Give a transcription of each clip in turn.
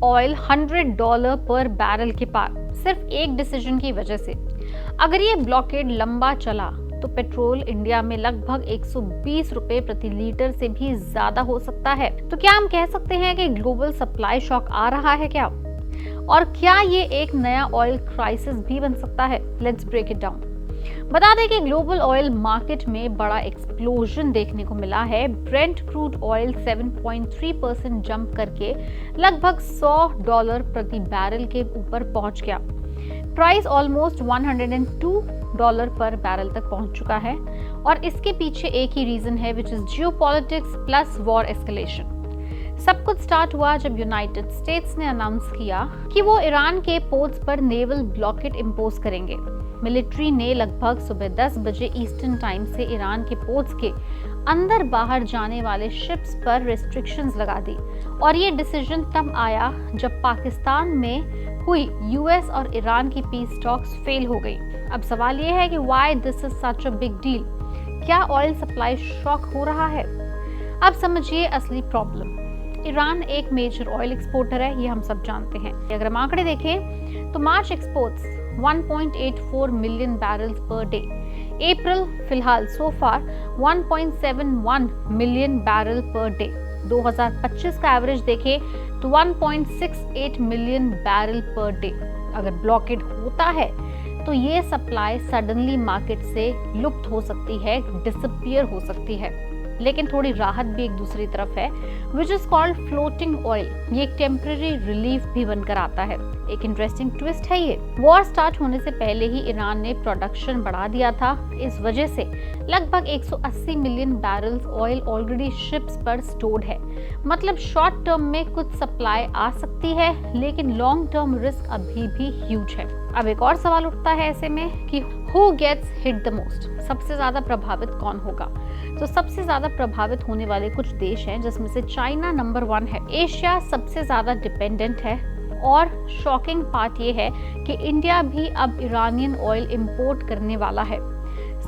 Oil $100 पर barrel के पार सिर्फ एक डिसीजन की वजह से। अगर ये ब्लॉकेड लंबा चला तो पेट्रोल इंडिया में लगभग 120 रुपए प्रति लीटर से भी ज्यादा हो सकता है। तो क्या हम कह सकते हैं कि ग्लोबल सप्लाई शॉक आ रहा है क्या? और क्या ये एक नया ऑयल क्राइसिस भी बन सकता है? Let's break it down. बता दें कि ग्लोबल ऑयल मार्केट में बड़ा एक्सप्लोजन देखने को मिला है। ब्रेंट क्रूड ऑयल 7.3% जंप करके लगभग $100 प्रति बैरल के ऊपर पहुंच गया। प्राइस ऑलमोस्ट $102 पर बैरल तक पहुंच चुका है और इसके पीछे एक ही रीजन है, which is geopolitics plus war escalation. सब कुछ स्टार्ट हुआ जब यूनाइटेड स्टेट्स ने अनाउंस किया कि वो ईरान के पोर्ट्स पर नेवल ब्लॉकेड इंपोज करेंगे। मिलिट्री ने लगभग सुबह 10 बजे ईस्टर्न टाइम से ईरान के पोर्ट्स के अंदर बाहर जाने वाले शिप्स पर रेस्ट्रिक्शंस लगा दी और ये डिसीजन तब आया जब पाकिस्तान में हुई यूएस और ईरान की पीस टॉक्स फेल हो गई। अब सवाल ये है कि why this is such a big deal? क्या ऑयल सप्लाई शॉक हो रहा है? अब समझिए असली प्रॉब्लम। ईरान एक मेजर ऑयल एक्सपोर्टर है, ये हम सब जानते हैं। अगर हम आंकड़े देखें तो March exports 1.84 million barrels per day, April फिलहाल so far 1.71 million barrel per day. 2025 का एवरेज देखें तो 1.68 मिलियन बैरल पर डे। अगर ब्लॉकेड होता है तो ये सप्लाई सडनली मार्केट से लुप्त हो सकती है, डिसअपीयर हो सकती है। लेकिन थोड़ी राहत भी एक दूसरी तरफ है, which is called floating oil. ये एक टेम्पररी रिलीफ भी बनकर आता है। एक इंटरेस्टिंग ट्विस्ट है ये। वॉर स्टार्ट होने से पहले ही ईरान ने प्रोडक्शन बढ़ा दिया था। इस वजह से लगभग 180 million barrels oil already ships पर स्टोर्ड है। मतलब शॉर्ट टर्म में कुछ सप्लाई आ सकती है, लेकिन लॉन्ग टर्म रिस्क अभी भी ह्यूज है। अब एक और सवाल उठता है ऐसे में कि who gets hit the most? सबसे ज्यादा प्रभावित कौन होगा? तो सबसे ज्यादा प्रभावित होने वाले कुछ देश हैं, जिसमें से चाइना नंबर 1 है। एशिया सबसे ज्यादा डिपेंडेंट है और शॉकिंग पार्ट ये है कि इंडिया भी अब ईरानियन ऑयल इंपोर्ट करने वाला है।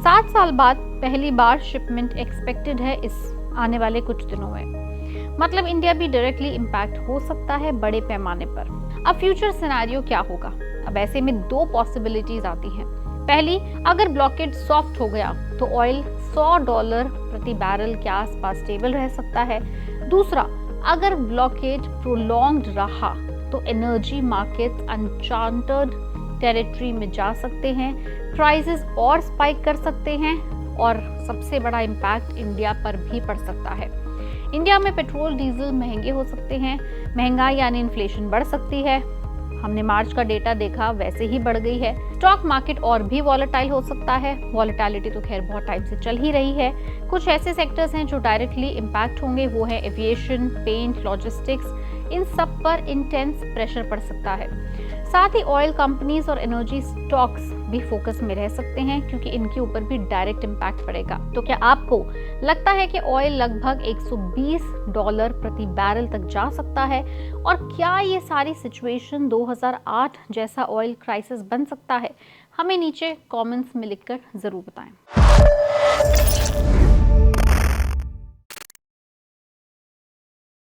7 साल बाद पहली बार शिपमेंट एक्सपेक्टेड है इस आने वाले कुछ दिनों में। मतलब इंडिया भी डायरेक्टली इम्पैक्ट हो सकता है बड़े पैमाने पर। अब फ्यूचर सिनेरियो क्या होगा? अब ऐसे में 2 पॉसिबिलिटीज आती हैं। पहली, अगर ब्लॉकेड सॉफ्ट हो गया तो ऑयल $100 प्रति बैरल के आसपास स्टेबल रह सकता है। दूसरा, अगर ब्लॉकेड प्रोलॉन्ग्ड रहा तो एनर्जी मार्केट्स अनचार्टर्ड टेरिटरी में जा सकते हैं, प्राइसेस और स्पाइक कर सकते हैं और सबसे बड़ा इम्पैक्ट इंडिया पर भी पड़ सकता है। इंडिया में पेट्रोल डीजल महंगे हो सकते हैं, महंगाई यानी इन्फ्लेशन बढ़ सकती है। हमने मार्च का डेटा देखा, वैसे ही बढ़ गई है। स्टॉक मार्केट और भी वॉलेटाइल हो सकता है। वॉलेटिलिटी तो खैर बहुत टाइम से चल ही रही है। कुछ ऐसे सेक्टर्स हैं जो डायरेक्टली इम्पैक्ट होंगे, वो है एविएशन, पेंट, लॉजिस्टिक्स। इन सब पर इंटेंस प्रेशर पड़ सकता है। साथ ही ऑयल कंपनीज और एनर्जी स्टॉक्स भी फोकस में रह सकते हैं, क्योंकि इनके ऊपर भी डायरेक्ट इम्पैक्ट पड़ेगा। तो क्या आपको लगता है कि ऑयल लगभग $120 प्रति बैरल तक जा सकता है? और क्या ये सारी सिचुएशन 2008 जैसा ऑयल क्राइसिस बन सकता है? हमें नीचे कमेंट्स में लिखकर जरूर बताएं।